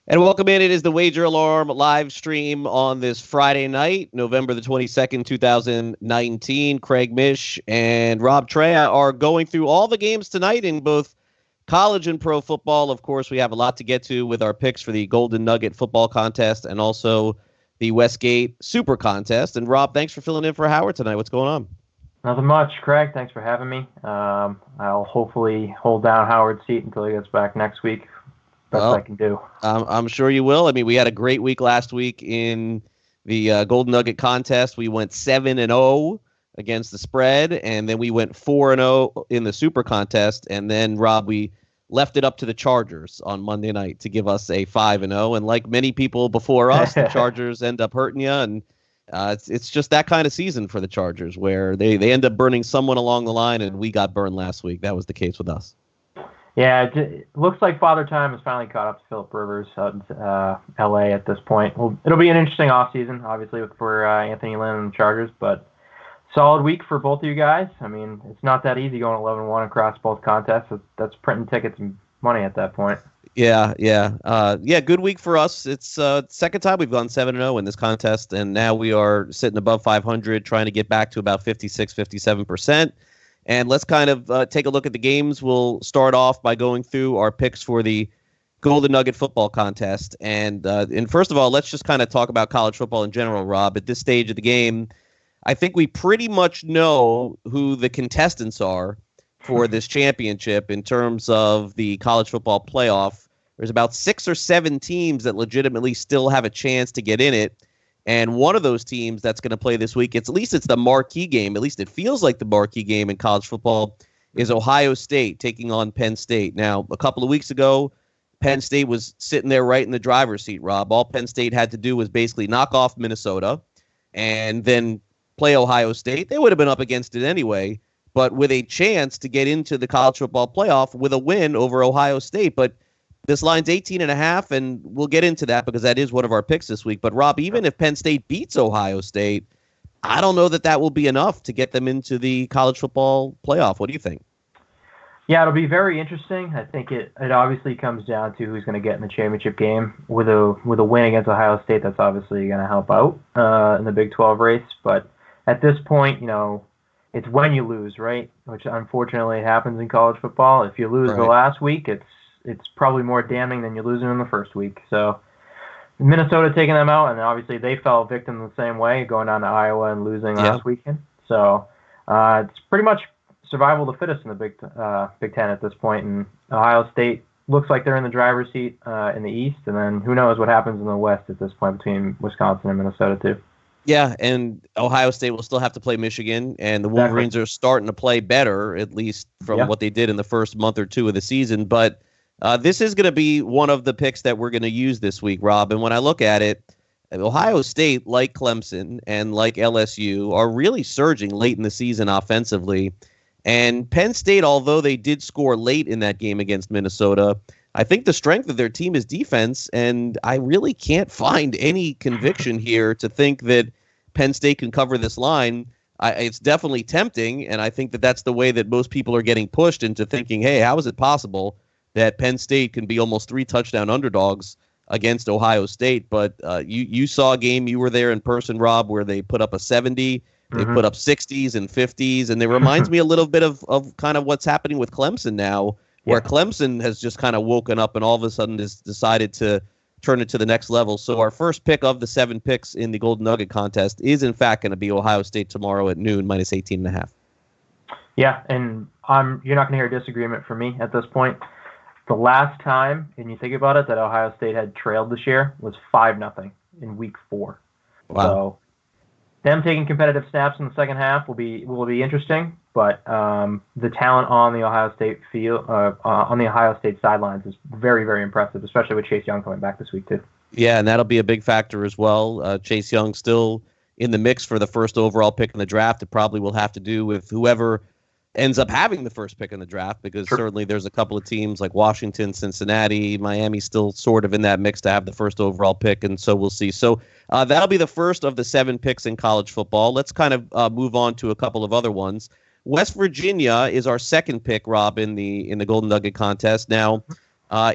And welcome in. It is the Wager Alarm live stream on this Friday night, November the 22nd, 2019. Craig Mish and Rob Trayah are going through all the games tonight in both college and pro football. Of course, we have a lot to get to with our picks for the Golden Nugget football contest and also the Westgate Super Contest. And Rob, thanks for filling in for Howard tonight. What's going on? Nothing much, Craig. Thanks for having me. I'll hopefully hold down Howard's seat until he gets back next week. Best I can do. I'm sure you will. I mean, we had a great week last week in the Golden Nugget contest. We went 7-0 against the spread, and then we went 4-0 in the Super Contest. And then, Rob, we left it up to the Chargers on Monday night to give us a 5-0. And like many people before us, the Chargers end up hurting you. And it's just that kind of season for the Chargers where they end up burning someone along the line, and we got burned last week. That was the case with us. Yeah, it looks like Father Time has finally caught up to Philip Rivers out in L.A. at this point. Well, it'll be an interesting offseason, obviously, for Anthony Lynn and the Chargers, but solid week for both of you guys. I mean, it's not that easy going 11-1 across both contests. That's printing tickets and money at that point. Yeah. Good week for us. It's second time we've gone 7-0 in this contest, and now we are sitting above 500, trying to get back to about 56, 57%. And let's kind of take a look at the games. We'll start off by going through our picks for the Golden Nugget football contest. And first of all, let's just kind of talk about college football in general, Rob. At this stage of the game, I think we pretty much know who the contestants are for this championship in terms of the college football playoff. There's about 6 or 7 teams that legitimately still have a chance to get in it. And one of those teams that's going to play this week, at least it's the marquee game, at least it feels like the marquee game in college football, is Ohio State taking on Penn State. Now, a couple of weeks ago, Penn State was sitting there right in the driver's seat, Rob. All Penn State had to do was basically knock off Minnesota and then play Ohio State. They would have been up against it anyway, but with a chance to get into the college football playoff with a win over Ohio State. But this line's 18.5, and we'll get into that because that is one of our picks this week. But, Rob, even if Penn State beats Ohio State, I don't know that will be enough to get them into the college football playoff. What do you think? Yeah, it'll be very interesting. I think it obviously comes down to who's going to get in the championship game. With a win against Ohio State, that's obviously going to help out in the Big 12 race. But at this point, it's when you lose, right? Which unfortunately happens in college football. If you lose the last week, it's probably more damning than you losing in the first week. So Minnesota taking them out, and obviously they fell victim the same way, going down to Iowa and losing last weekend. So it's pretty much survival of the fittest in the Big Ten at this point. And Ohio State looks like they're in the driver's seat in the East, and then who knows what happens in the West at this point between Wisconsin and Minnesota too. Yeah, and Ohio State will still have to play Michigan, and the Wolverines are starting to play better, at least from what they did in the first month or two of the season. But this is going to be one of the picks that we're going to use this week, Rob. And when I look at it, Ohio State, like Clemson and like LSU, are really surging late in the season offensively. And Penn State, although they did score late in that game against Minnesota, I think the strength of their team is defense, and I really can't find any conviction here to think that Penn State can cover this line. It's definitely tempting, and I think that's the way that most people are getting pushed into thinking, hey, how is it possible that Penn State can be almost 3 touchdown underdogs against Ohio State? But you saw a game, you were there in person, Rob, where they put up a 70, they put up 60s and 50s, and it reminds me a little bit of kind of what's happening with Clemson now, where Clemson has just kind of woken up and all of a sudden has decided to turn it to the next level. So our first pick of the 7 picks in the Golden Nugget contest is, in fact, going to be Ohio State tomorrow at noon, minus 18.5. Yeah, and you're not going to hear a disagreement from me at this point. The last time, and you think about it, that Ohio State had trailed this year was 5-0 in week 4. Wow. So them taking competitive snaps in the second half will be interesting, but the talent on the Ohio State field, on the Ohio State sidelines, is very, very impressive, especially with Chase Young coming back this week too. Yeah, and that'll be a big factor as well. Chase Young still in the mix for the first overall pick in the draft. It probably will have to do with whoever ends up having the first pick in the draft, because certainly there's a couple of teams like Washington, Cincinnati, Miami still sort of in that mix to have the first overall pick, and so we'll see. So that'll be the first of the 7 picks in college football. Let's kind of move on to a couple of other ones. West Virginia is our second pick, Rob, in the Golden Nugget contest. Now,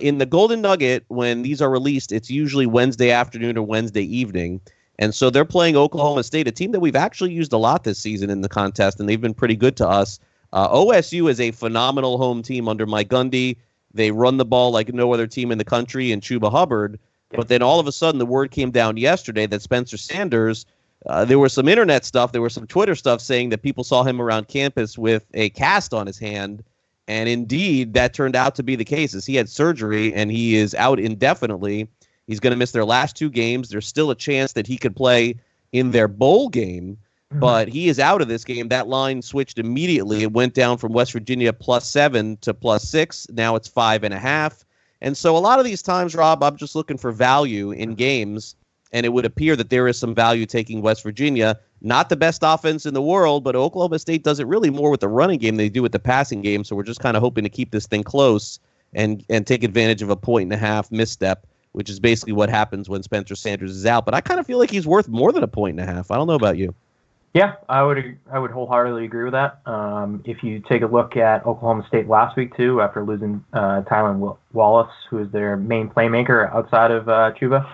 In the Golden Nugget, when these are released, it's usually Wednesday afternoon or Wednesday evening. And so they're playing Oklahoma State, a team that we've actually used a lot this season in the contest, and they've been pretty good to us. OSU is a phenomenal home team under Mike Gundy. They run the ball like no other team in the country, and Chuba Hubbard. But then all of a sudden, the word came down yesterday that Spencer Sanders, there was some internet stuff, there was some Twitter stuff saying that people saw him around campus with a cast on his hand. And indeed, that turned out to be the case, as he had surgery and he is out indefinitely. He's going to miss their last 2 games. There's still a chance that he could play in their bowl game, but he is out of this game. That line switched immediately. It went down from West Virginia +7 to +6. Now it's 5.5. And so a lot of these times, Rob, I'm just looking for value in games, and it would appear that there is some value taking West Virginia. Not the best offense in the world, but Oklahoma State does it really more with the running game than they do with the passing game. So we're just kind of hoping to keep this thing close and take advantage of a 1.5 misstep, which is basically what happens when Spencer Sanders is out. But I kind of feel like he's worth more than a 1.5. I don't know about you. Yeah, I would wholeheartedly agree with that. If you take a look at Oklahoma State last week too, after losing Tylan Wallace, who is their main playmaker outside of Chuba,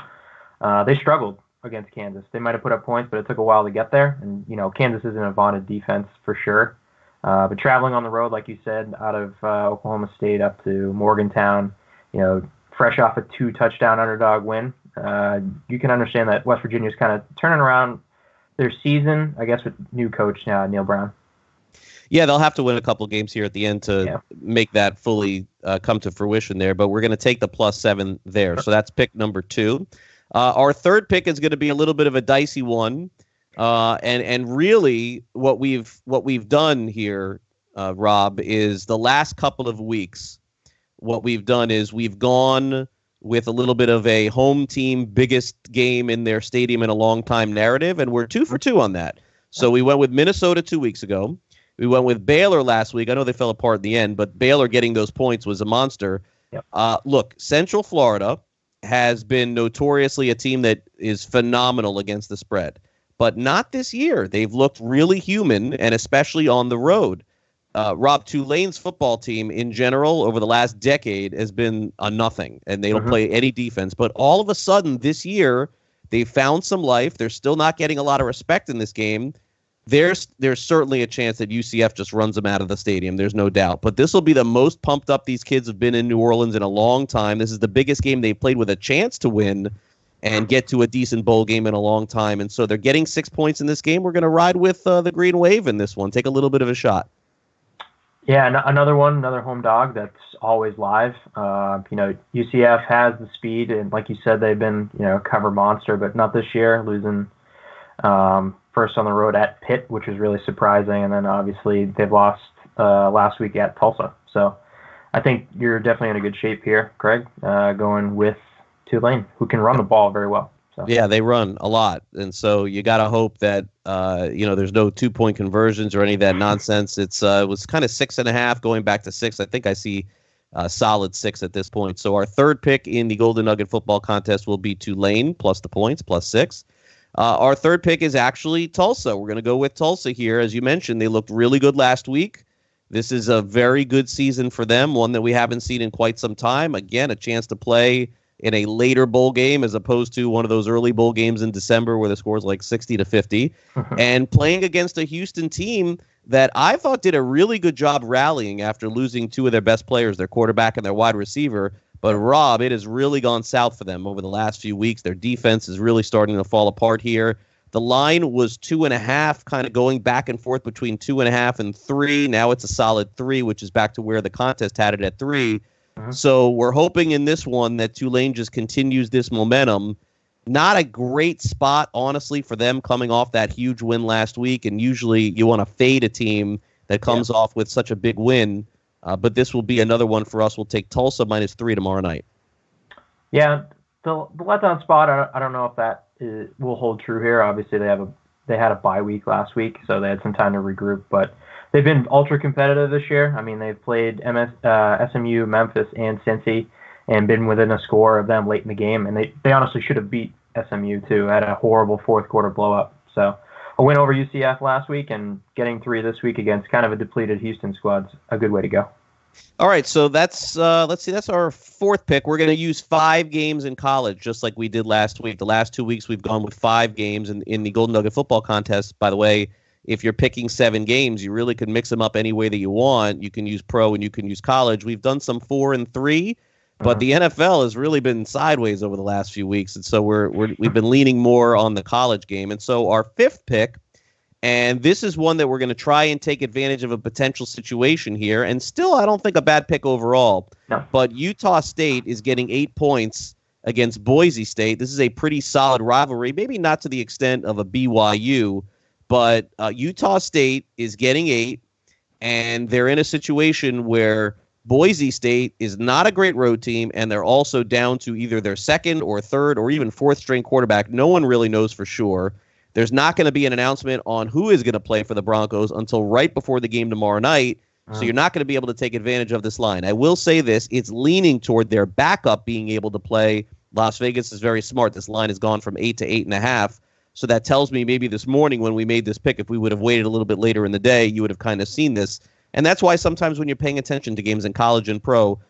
they struggled against Kansas. They might have put up points, but it took a while to get there. And Kansas isn't a vaunted defense for sure. But traveling on the road, like you said, out of Oklahoma State up to Morgantown, fresh off a 2-touchdown underdog win, you can understand that West Virginia's kind of turning around their season, I guess, with new coach Neil Brown. Yeah, they'll have to win a couple games here at the end to make that fully come to fruition there. But we're going to take the +7 there. So that's pick number 2. Our third pick is going to be a little bit of a dicey one. And really what we've done here, Rob, is the last couple of weeks, what we've done is we've gone with a little bit of a home team biggest game in their stadium in a long time narrative, and we're 2 for 2 on that. So we went with Minnesota 2 weeks ago. We went with Baylor last week. I know they fell apart in the end, but Baylor getting those points was a monster. Yep. Look, Central Florida has been notoriously a team that is phenomenal against the spread, but not this year. They've looked really human, and especially on the road. Rob, Tulane's football team in general over the last decade has been a nothing, and they don't play any defense. But all of a sudden this year, they found some life. They're still not getting a lot of respect in this game. There's certainly a chance that UCF just runs them out of the stadium. There's no doubt. But this will be the most pumped up these kids have been in New Orleans in a long time. This is the biggest game they've played with a chance to win and get to a decent bowl game in a long time. And so they're getting 6 points in this game. We're going to ride with the Green Wave in this one. Take a little bit of a shot. Yeah, another home dog that's always live. UCF has the speed, and like you said, they've been a cover monster, but not this year, losing first on the road at Pitt, which was really surprising, and then obviously they've lost last week at Tulsa. So I think you're definitely in a good shape here, Craig, going with Tulane, who can run the ball very well. So. Yeah, they run a lot, and so you got to hope that there's no 2-point conversions or any of that nonsense. It was kind of 6.5 going back to 6. I think I see solid 6 at this point. So our third pick in the Golden Nugget football contest will be Tulane plus the points, +6. Our third pick is actually Tulsa. We're going to go with Tulsa here. As you mentioned, they looked really good last week. This is a very good season for them, one that we haven't seen in quite some time. Again, a chance to play in a later bowl game as opposed to one of those early bowl games in December where the score is like 60-50, and playing against a Houston team that I thought did a really good job rallying after losing 2 of their best players, their quarterback and their wide receiver. But Rob, it has really gone south for them over the last few weeks. Their defense is really starting to fall apart here. The line was 2.5, kind of going back and forth between 2.5 and 3. Now it's a solid 3, which is back to where the contest had it at 3. So we're hoping in this one that Tulane just continues this momentum. Not a great spot, honestly, for them coming off that huge win last week. And usually you want to fade a team that comes off with such a big win. But this will be another one for us. We'll take Tulsa -3 tomorrow night. Yeah, the letdown spot, I don't know if that will hold true here. Obviously, they had a bye week last week, so they had some time to regroup. But they've been ultra competitive this year. I mean, they've played SMU, Memphis, and Cincy, and been within a score of them late in the game. And they honestly should have beat SMU too. Had a horrible fourth quarter blow up. So a win over UCF last week and getting 3 this week against kind of a depleted Houston squad's a good way to go. All right, so that's let's see, that's our fourth pick. We're going to use 5 games in college, just like we did last week. The last 2 weeks, we've gone with 5 games in the Golden Nugget football contest. By the way, if you're picking 7 games, you really could mix them up any way that you want. You can use pro and you can use college. We've done some 4 and 3, but the NFL has really been sideways over the last few weeks, and so we've been leaning more on the college game. And so our fifth pick. And this is one that we're going to try and take advantage of a potential situation here. And still, I don't think a bad pick overall. No. But Utah State is getting 8 points against Boise State. This is a pretty solid rivalry, maybe not to the extent of a BYU, but Utah State is getting 8, and they're in a situation where Boise State is not a great road team, and they're also down to either their second or third or even fourth string quarterback. No one really knows for sure. There's not going to be an announcement on who is going to play for the Broncos until right before the game tomorrow night, so you're not going to be able to take advantage of this line. I will say this, it's leaning toward their backup being able to play. Las Vegas is very smart. This line has gone from 8 to 8.5, so that tells me maybe this morning when we made this pick, if we would have waited a little bit later in the day, you would have kind of seen this. And that's why sometimes when you're paying attention to games in college and pro,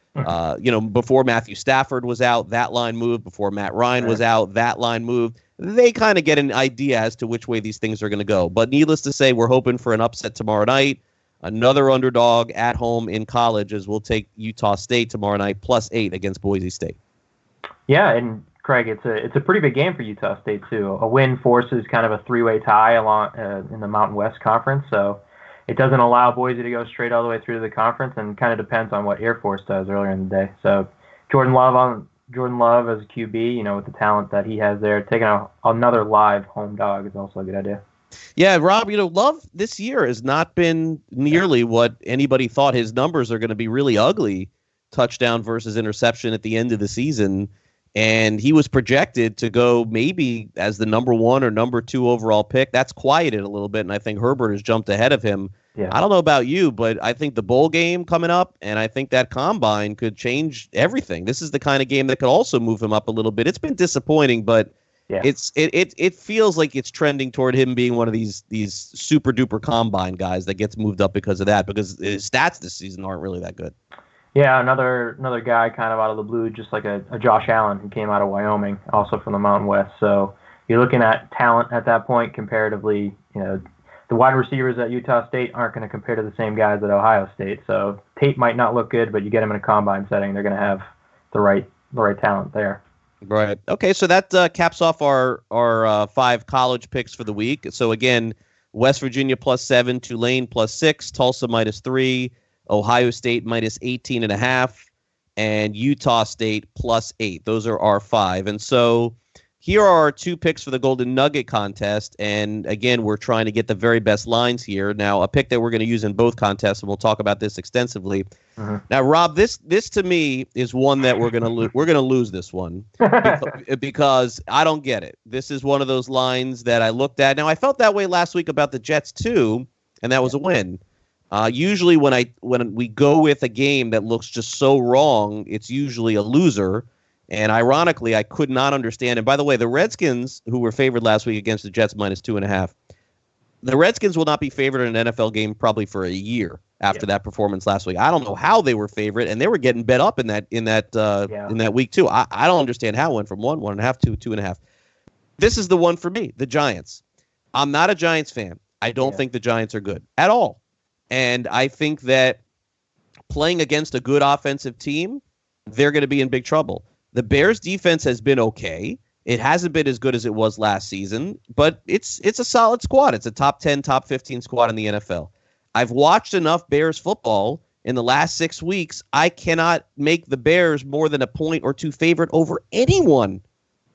before Matthew Stafford was out, that line moved. Before Matt Ryan was out, that line moved. They kind of get an idea as to which way these things are going to go. But needless to say, we're hoping for an upset tomorrow night. Another underdog at home in college, as we'll take Utah State tomorrow night, +8 against Boise State. Yeah, and Craig, it's a pretty big game for Utah State too. A win forces kind of a 3-way tie along in the Mountain West Conference, so it doesn't allow Boise to go straight all the way through to the conference, and kind of depends on what Air Force does earlier in the day. So Jordan Love as a QB, with the talent that he has there, taking another live home dog is also a good idea. Yeah, Rob, Love this year has not been nearly what anybody thought. His numbers are going to be really ugly, touchdown versus interception at the end of the season. And he was projected to go maybe as the number 1 or number 2 overall pick. That's quieted a little bit, and I think Herbert has jumped ahead of him. Yeah. I don't know about you, but I think the bowl game coming up, and I think that combine could change everything. This is the kind of game that could also move him up a little bit. It's been disappointing, but it feels like it's trending toward him being one of these super duper combine guys that gets moved up because of that, because his stats this season aren't really that good. Yeah, another guy kind of out of the blue, just like a Josh Allen who came out of Wyoming, also from the Mountain West. So you're looking at talent at that point comparatively. The wide receivers at Utah State aren't going to compare to the same guys at Ohio State. So tape might not look good, but you get them in a combine setting, they're going to have the right talent there. Right. Okay, so that caps off our 5 college picks for the week. So again, West Virginia +7, Tulane +6, Tulsa -3, Ohio State -18.5, and Utah State +8. Those are our 5. And so here are our 2 picks for the Golden Nugget contest. And again, we're trying to get the very best lines here. Now, a pick that we're going to use in both contests, and we'll talk about this extensively. Now, Rob, this to me is one that we're going to lose this one because I don't get it. This is one of those lines that I looked at. Now, I felt that way last week about the Jets too, and that was a win. Usually when we go with a game that looks just so wrong, it's usually a loser. And ironically, I could not understand. And by the way, the Redskins, who were favored last week against the Jets -2.5, the Redskins will not be favored in an NFL game probably for a year after that performance last week. I don't know how they were favorite, and they were getting bet up in that week too. I don't understand how it went from 1.5 to 2.5. This is the one for me, the Giants. I'm not a Giants fan. I don't think the Giants are good at all. And I think that playing against a good offensive team, they're going to be in big trouble. The Bears' defense has been okay. It hasn't been as good as it was last season, but it's a solid squad. It's a top 10, top 15 squad in the NFL. I've watched enough Bears football in the last 6 weeks. I cannot make the Bears more than a point or 2 favorite over anyone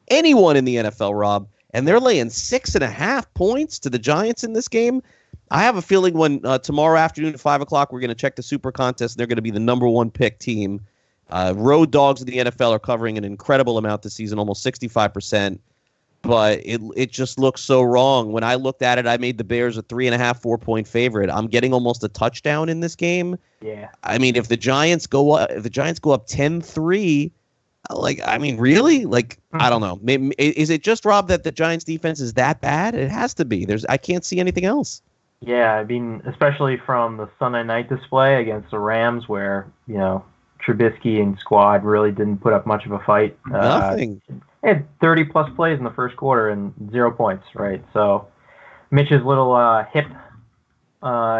in the NFL, Rob. And they're laying 6.5 points to the Giants in this game. I have a feeling when tomorrow afternoon at 5 o'clock, we're going to check the Super Contest. They're going to be the number 1 pick team. Road dogs in the NFL are covering an incredible amount this season, almost 65%. But it just looks so wrong. When I looked at it, I made the Bears a 3.5, 4-point favorite. I'm getting almost a touchdown in this game. Yeah. I mean, if the Giants go up 10-3, really? I don't know. Maybe, is it just, Rob, that the Giants defense is that bad? It has to be. I can't see anything else. Yeah, I mean, especially from the Sunday night display against the Rams, where Trubisky and squad really didn't put up much of a fight. Nothing. They had 30 plus plays in the first quarter and 0 points, right? So Mitch's little hip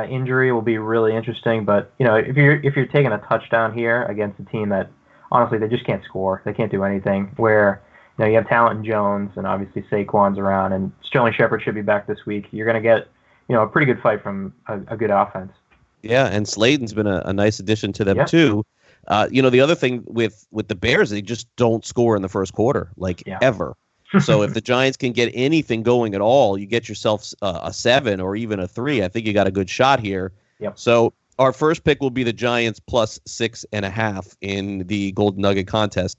injury will be really interesting. But if you're taking a touchdown here against a team that honestly they just can't score, they can't do anything. Where you have talent in Jones and obviously Saquon's around, and Sterling Shepard should be back this week. You're going to get a pretty good fight from a good offense. Yeah, and Slayton's been a nice addition to them too. The other thing with the Bears, they just don't score in the first quarter, ever. So if the Giants can get anything going at all, you get yourself a 7 or even a 3. I think you got a good shot here. Yep. So our first pick will be the Giants plus 6.5 in the Golden Nugget contest.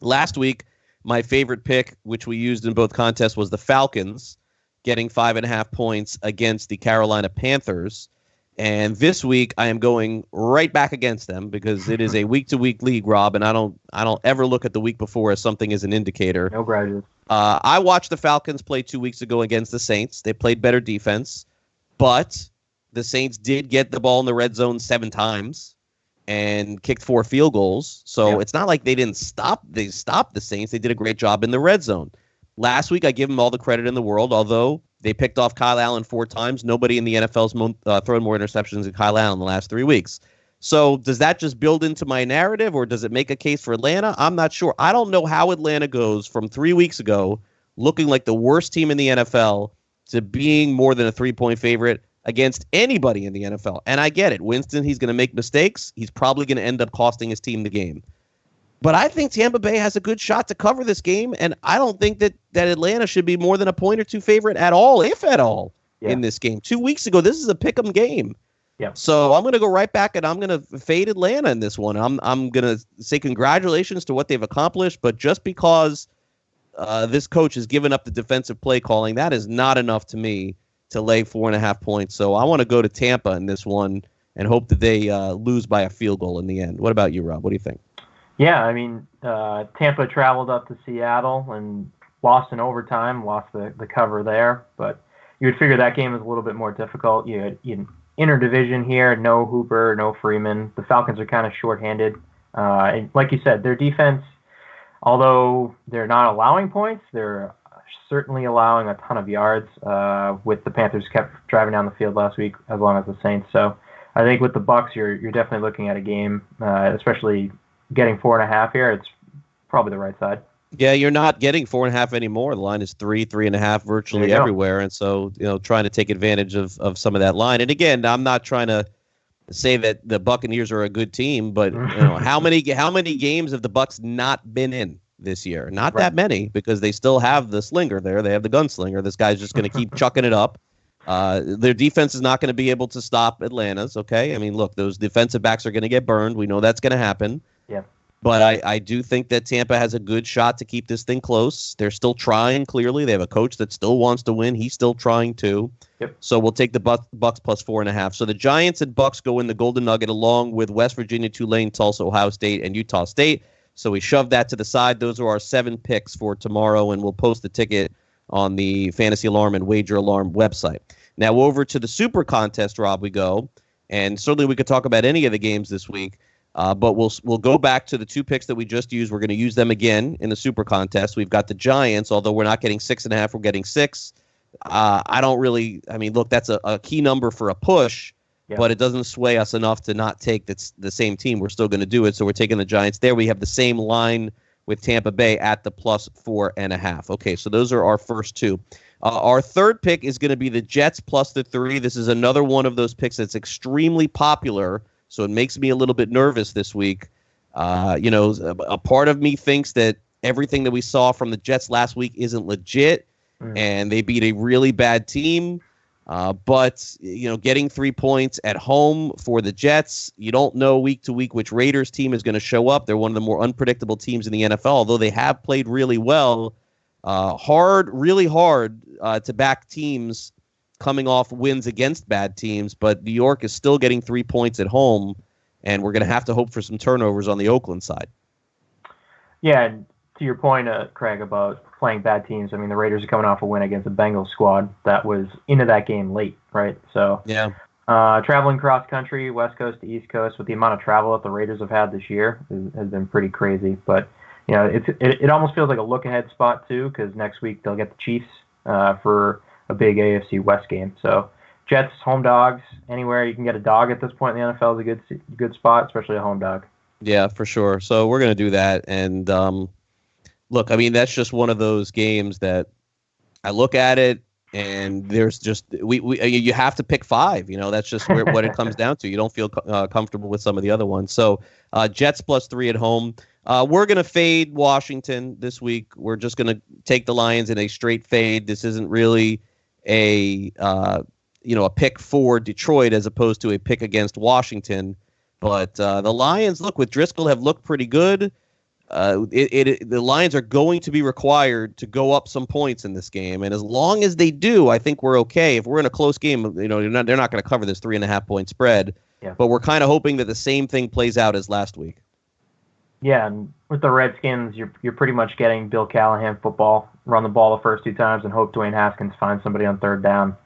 Last week, my favorite pick, which we used in both contests, was the Falcons getting 5.5 points against the Carolina Panthers. And this week, I am going right back against them because it is a week-to-week league, Rob, and I don't ever look at the week before as something as an indicator. No grudges. I watched the Falcons play 2 weeks ago against the Saints. They played better defense, but the Saints did get the ball in the red zone 7 times and kicked 4 field goals. So It's not like they didn't stop. They stopped the Saints. They did a great job in the red zone. Last week, I give them all the credit in the world, although they picked off Kyle Allen 4 times. Nobody in the NFL's thrown more interceptions than Kyle Allen in the last 3 weeks. So does that just build into my narrative, or does it make a case for Atlanta? I'm not sure. I don't know how Atlanta goes from 3 weeks ago looking like the worst team in the NFL to being more than a 3-point favorite against anybody in the NFL. And I get it. Winston, he's going to make mistakes. He's probably going to end up costing his team the game. But I think Tampa Bay has a good shot to cover this game, and I don't think that Atlanta should be more than a point or 2 favorite at all, if at all, in this game. 2 weeks ago, this is a pick'em game. Yeah. So I'm going to go right back, and I'm going to fade Atlanta in this one. I'm going to say congratulations to what they've accomplished, but just because this coach has given up the defensive play calling, that is not enough to me to lay 4.5 points. So I want to go to Tampa in this one and hope that they lose by a field goal in the end. What about you, Rob? What do you think? Yeah, I mean, Tampa traveled up to Seattle and lost in overtime, lost the cover there. But you would figure that game was a little bit more difficult. You had interdivision here, no Hooper, no Freeman. The Falcons are kind of shorthanded. And like you said, their defense, although they're not allowing points, they're certainly allowing a ton of yards. With the Panthers kept driving down the field last week, as long as the Saints. So I think with the Bucs, you're definitely looking at a game, especially getting 4.5 here. It's probably the right side. Yeah, you're not getting 4.5 anymore. The line is 3.5 virtually everywhere. And so, trying to take advantage of some of that line. And again, I'm not trying to say that the Buccaneers are a good team, but how many games have the Bucs not been in this year? Not that many, because they still have the slinger there. They have the gunslinger. This guy's just going to keep chucking it up. Their defense is not going to be able to stop Atlanta's. Okay, I mean, look, those defensive backs are going to get burned. We know that's going to happen. Yeah. But I do think that Tampa has a good shot to keep this thing close. They're still trying, clearly. They have a coach that still wants to win. He's still trying to. Yep. So we'll take the Bucs plus 4.5. So the Giants and Bucs go in the Golden Nugget along with West Virginia, Tulane, Tulsa, Ohio State, and Utah State. So we shove that to the side. Those are our 7 picks for tomorrow, and we'll post the ticket on the Fantasy Alarm and Wager Alarm website. Now over to the Super Contest, Rob, we go. And certainly we could talk about any of the games this week. But we'll go back to the 2 picks that we just used. We're going to use them again in the Super Contest. We've got the Giants, although we're not getting 6.5, we're getting 6. Look, that's a key number for a push, but it doesn't sway us enough to not take the same team. We're still going to do it, so we're taking the Giants there. We have the same line with Tampa Bay at the plus 4.5. Okay, so those are our first 2. Our third pick is going to be the Jets plus the 3. This is another one of those picks that's extremely popular, so it makes me a little bit nervous this week. A part of me thinks that everything that we saw from the Jets last week isn't legit, and they beat a really bad team. But getting 3 points at home for the Jets, you don't know week to week which Raiders team is going to show up. They're one of the more unpredictable teams in the NFL, although they have played really well. Really hard to back teams coming off wins against bad teams, but New York is still getting 3 points at home, and we're going to have to hope for some turnovers on the Oakland side. Yeah, to your point, Craig, about playing bad teams, I mean, the Raiders are coming off a win against the Bengals squad that was into that game late, right? So, Yeah. Traveling cross country, West Coast to East Coast, with the amount of travel that the Raiders have had this year, has been pretty crazy. But it almost feels like a look ahead spot too, because next week they'll get the Chiefs for a big AFC West game. So Jets home dogs, anywhere you can get a dog at this point in the NFL is a good spot, especially a home dog. Yeah, for sure. So we're gonna do that. And look, I mean, that's just one of those games that I look at it. And there's just you have to pick 5. That's just what it comes down to. You don't feel comfortable with some of the other ones. So Jets +3 at home. We're gonna fade Washington this week. We're just gonna take the Lions in a straight fade. This isn't really a pick for Detroit as opposed to a pick against Washington. But the Lions, look, with Driscoll, have looked pretty good. The Lions are going to be required to go up some points in this game, and as long as they do, I think we're okay. If we're in a close game, they're not going to cover this 3.5 point spread. Yeah. But we're kind of hoping that the same thing plays out as last week. Yeah, and with the Redskins, you're pretty much getting Bill Callahan football. Run the ball the first 2 times and hope Dwayne Haskins finds somebody on third down.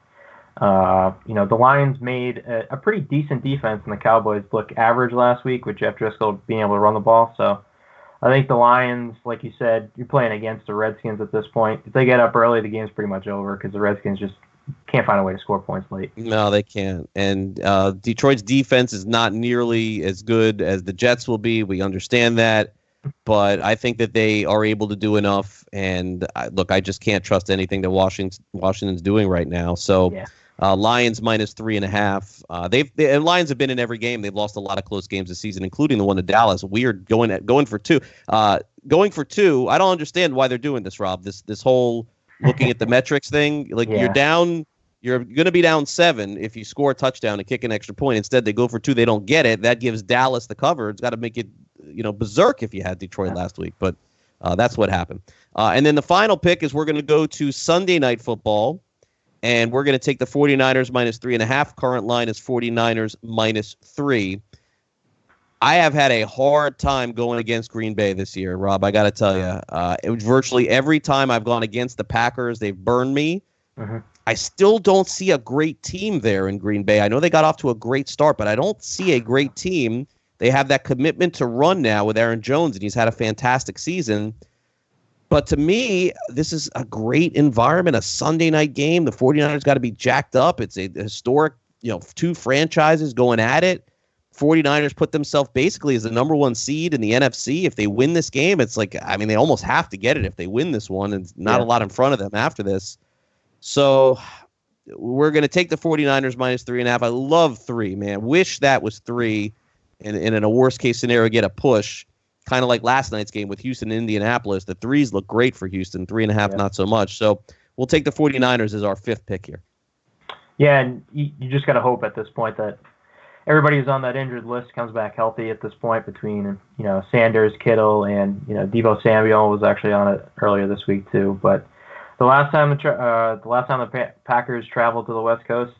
The Lions made a pretty decent defense, and the Cowboys look average last week with Jeff Driscoll being able to run the ball. So I think the Lions, like you said, you're playing against the Redskins at this point. If they get up early, the game's pretty much over because the Redskins just can't find a way to score points late. No, they can't. And Detroit's defense is not nearly as good as the Jets will be. We understand that. But I think that they are able to do enough. And look, I just can't trust anything that Washington's doing right now. So yeah. Lions -3.5. And Lions have been in every game. They've lost a lot of close games this season, including the one to Dallas. Weird going for 2. Going for 2. I don't understand why they're doing this, Rob. This whole looking at the metrics thing. Like You're down. You're going to be down 7 if you score a touchdown and kick an extra point. Instead, they go for 2. They don't get it. That gives Dallas the cover. It's got to make it berserk if you had Detroit last week. But that's what happened. And then the final pick is we're going to go to Sunday Night Football. And we're going to take the 49ers -3.5. Current line is 49ers -3. I have had a hard time going against Green Bay this year, Rob. I got to tell you. Virtually every time I've gone against the Packers, they've burned me. Mm-hmm. I still don't see a great team there in Green Bay. I know they got off to a great start, but I don't see a great team. They have that commitment to run now with Aaron Jones, and he's had a fantastic season. But to me, this is a great environment, a Sunday night game. The 49ers got to be jacked up. It's a historic, 2 franchises going at it. 49ers put themselves basically as the number 1 seed in the NFC. If they win this game, it's like, I mean, they almost have to get it if they win this one. And not a lot in front of them after this. So we're going to take the 49ers -3.5. I love 3, man. Wish that was 3. And in a worst-case scenario, get a push. Kind of like last night's game with Houston and Indianapolis. The 3s look great for Houston. 3.5, not so much. So we'll take the 49ers as our 5th pick here. Yeah, and you just got to hope at this point that everybody who's on that injured list comes back healthy at this point between, Sanders, Kittle, and, Deebo Samuel was actually on it earlier this week too. But the last time the Packers traveled to the West Coast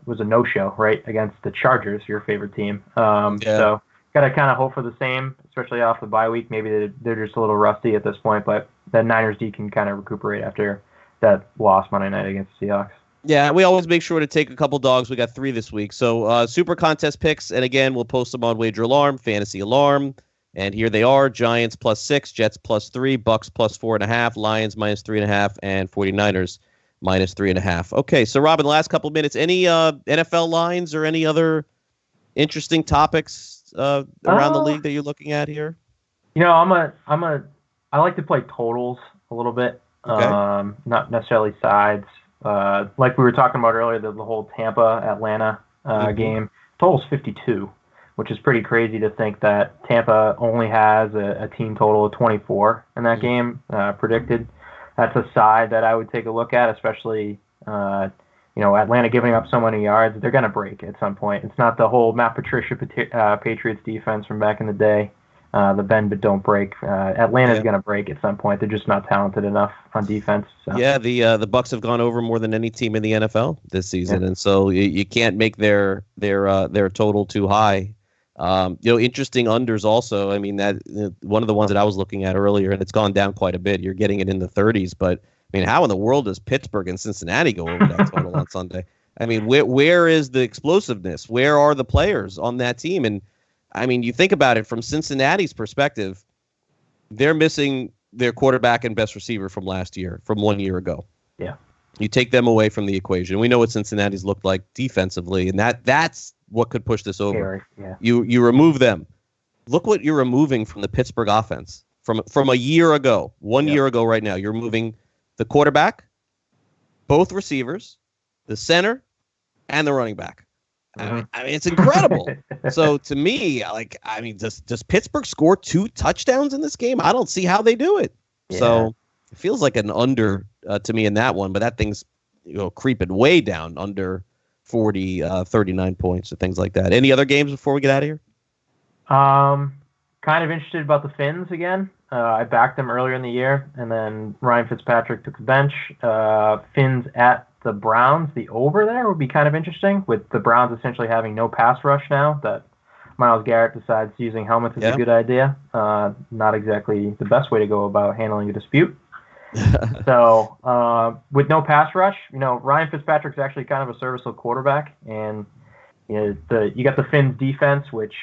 was a no-show, right, against the Chargers, your favorite team. So got to kind of hope for the same, especially off the bye week. Maybe they're just a little rusty at this point, but the Niners D can kind of recuperate after that loss Monday night against the Seahawks. Yeah, we always make sure to take a couple dogs. We got 3 this week. So super contest picks, and again, we'll post them on Wager Alarm, Fantasy Alarm. And here they are: Giants +6, Jets +3, Bucks +4.5, Lions -3.5, and 49ers -3.5. Okay, so Robin, the last couple of minutes, any NFL lines or any other interesting topics around the league that you're looking at here? I like to play totals a little bit, okay. Not necessarily sides. Like we were talking about earlier, the whole Tampa-Atlanta game. Total's 52. Which is pretty crazy to think that Tampa only has a team total of 24 in that game predicted. That's a side that I would take a look at, especially, Atlanta giving up so many yards. They're going to break at some point. It's not the whole Matt Patricia Patriots defense from back in the day, the bend but don't break. Atlanta's going to break at some point. They're just not talented enough on defense. So. Yeah, the Bucks have gone over more than any team in the NFL this season, and so you can't make their total too high. Interesting unders also. I mean, that one of the ones that I was looking at earlier, and it's gone down quite a bit. You're getting it in the 30s, but I mean, how in the world does Pittsburgh and Cincinnati go over that total on Sunday? I mean, where is the explosiveness? Where are the players on that team? And I mean, you think about it from Cincinnati's perspective, they're missing their quarterback and best receiver from last year, from 1 year ago. Yeah. You take them away from the equation. We know what Cincinnati's looked like defensively, and that's what could push this over. Yeah. You remove them. Look what you're removing from the Pittsburgh offense from a year ago. 1 year ago right now, you're removing the quarterback, both receivers, the center, and the running back. I mean, it's incredible. So to me, does Pittsburgh score 2 touchdowns in this game? I don't see how they do it. Yeah. So it feels like an under to me in that one, but that thing's creeping way down under 40, 39 points or things like that. Any other games before we get out of here? Kind of interested about the Finns again. I backed them earlier in the year, and then Ryan Fitzpatrick took the bench. Finns at the Browns, the over there would be kind of interesting, with the Browns essentially having no pass rush now that Myles Garrett decides using helmets is a good idea. Not exactly the best way to go about handling a dispute. So with no pass rush, Ryan Fitzpatrick's actually kind of a serviceable quarterback, and you got the Finns defense, which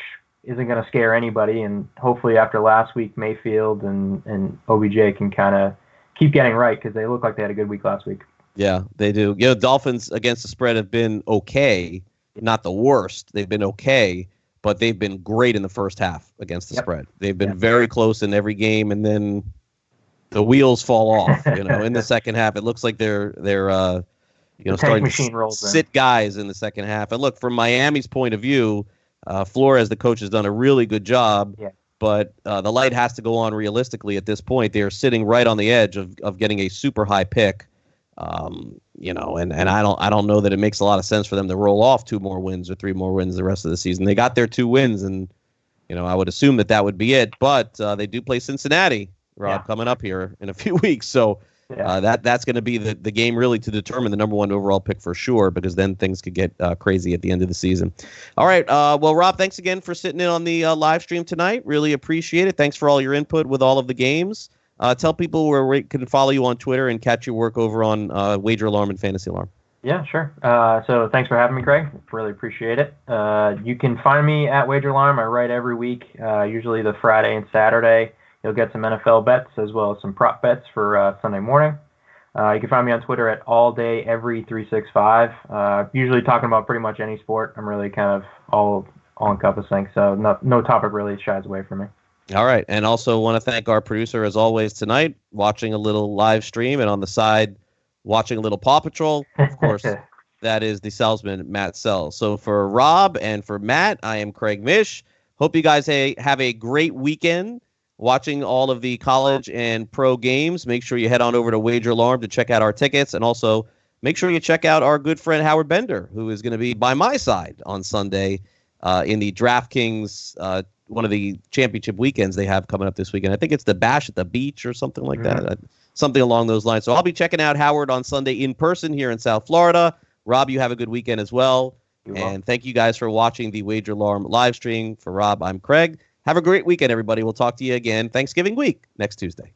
isn't going to scare anybody, and hopefully after last week, Mayfield and OBJ can kind of keep getting right, because they look like they had a good week last week. Yeah, they do. Dolphins against the spread have been okay, not the worst. They've been okay, but they've been great in the first half against the spread. They've been very close in every game, and then the wheels fall off. In the second half, it looks like they're starting to sit guys in the second half. And look, from Miami's point of view, Flores, the coach, has done a really good job. Yeah. But the light has to go on realistically at this point. They are sitting right on the edge of getting a super high pick. And I don't know that it makes a lot of sense for them to roll off 2 more wins or 3 more wins the rest of the season. They got their 2 wins, and I would assume that would be it. But they do play Cincinnati, Rob, coming up here in a few weeks. So that's going to be the game really to determine the number 1 overall pick for sure, because then things could get crazy at the end of the season. All right. Well, Rob, thanks again for sitting in on the live stream tonight. Really appreciate it. Thanks for all your input with all of the games. Tell people where we can follow you on Twitter and catch your work over on Wager Alarm and Fantasy Alarm. Yeah, sure. So thanks for having me, Craig. Really appreciate it. You can find me at Wager Alarm. I write every week, usually the Friday and Saturday. You'll get some NFL bets as well as some prop bets for Sunday morning. You can find me on Twitter at alldayevery365. Usually talking about pretty much any sport. I'm really kind of all-encompassing, so no topic really shies away from me. All right. And also want to thank our producer, as always, tonight, watching a little live stream, and on the side, watching a little Paw Patrol. Of course, that is the salesman, Matt Sells. So for Rob and for Matt, I am Craig Mish. Hope you guys have a great weekend watching all of the college and pro games. Make sure you head on over to Wager Alarm to check out our tickets, and also make sure you check out our good friend Howard Bender, who is going to be by my side on Sunday in the DraftKings one of the championship weekends they have coming up this weekend. I think it's the Bash at the Beach or something like that, something along those lines. So I'll be checking out Howard on Sunday in person here in South Florida. Rob, you have a good weekend as well. And thank you guys for watching the Wager Alarm live stream. For Rob, I'm Craig. Have a great weekend, everybody. We'll talk to you again Thanksgiving week next Tuesday.